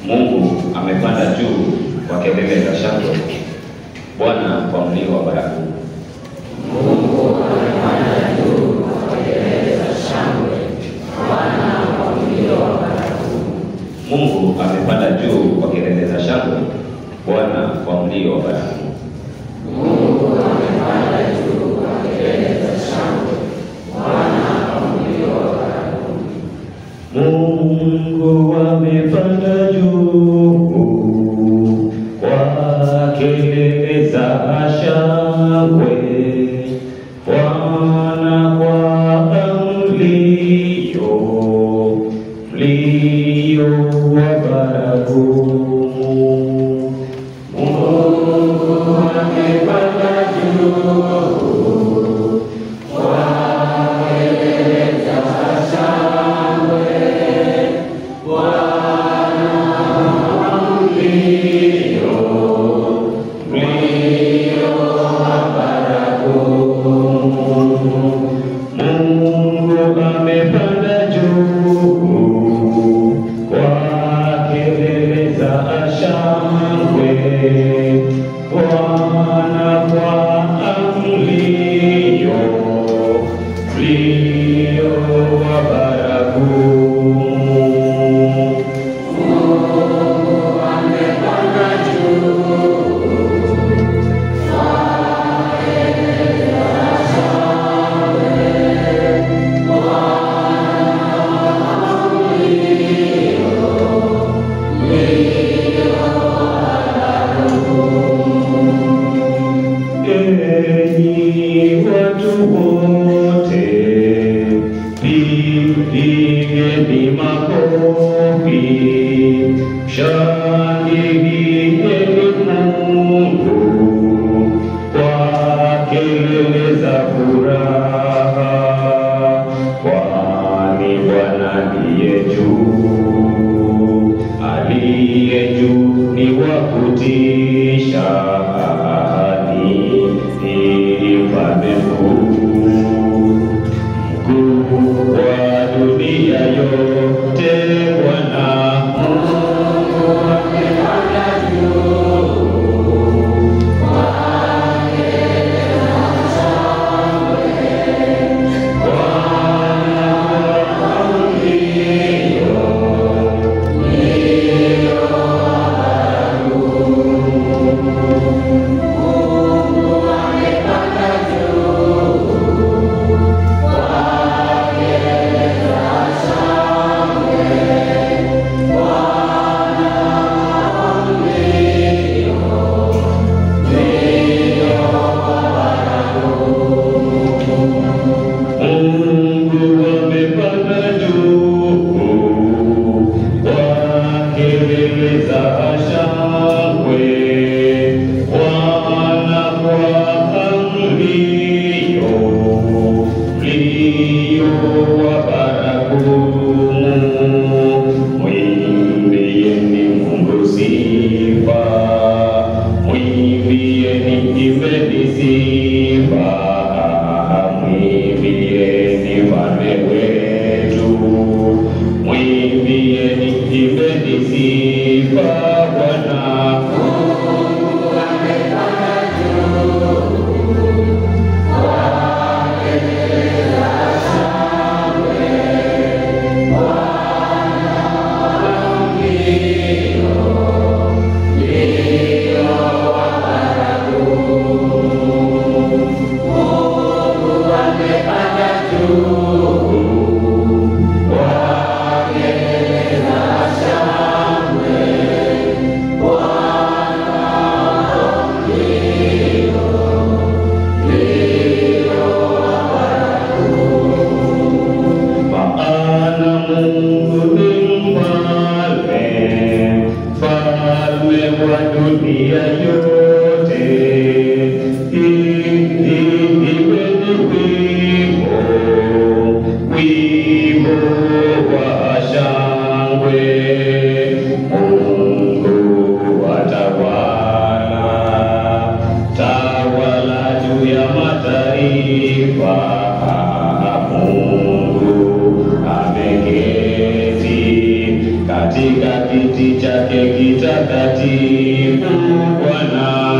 Mungu amepanda juu kwa kelele za shangwe, Bwana kwa mlio wa baragumu. Mungu amepanda juu kwa kelele za shangwe, Bwana kwa mlio wa baragumu. Mungu amepanda juu kwa kelele za shangwe, Bwana kwa mlio wa baragumu. Mungu amepanda juu kwa kelele za shangwe, Bwana kwa mlio wa baragumu. Mungu amepanda juu kwa kelele za shangwe, Bwana kwa mlio wa baragumu. Mungu amepanda juu kwa kelele za shangwe, Bwana kwa mlio wa baragumu. Mungu amepanda juu kwa kelele za shangwe, Bwana kwa mlio wa baragumu. Mungu amepanda juu kwa kelele za shangwe, Enyi watu wote, pigeni makofi, shangilieni Mungu kwa kelele za furaha, kwani Bwana aliye juu ni wa kutisha, ni mfalme mkuu wa dunia yote. Bwana Mungu amepanda juu kwa kelele za shangwe, Bwana kwa mlio wa baragumu. Mungu amepanda juu kwa kelele za shangwe, Bwana kwa mlio wa baragumu. Mungu amepanda juu kwa kelele za shangwe, Bwana kwa mlio wa baragumu. Mwimbieni Mungu sifa, mwimbieni, imbeni sifa, mwimbieni mfalme wetu, mwimbieni, imbeni sifa Bwana. Mungu amepanda juu kwa kelele za shangwe, Bwana kwa mlio wa baragumu. Mungu amepanda juu kwa kelele za shangwe, Bwana kwa mlio wa baragumu. Maana Mungu ni mfalme wa dunia yote. Imbeni wimbo wa shangwe, Mungu tawala juu ya mataifa. Mungu ameketi katika kiti chake kitakatifu Bwana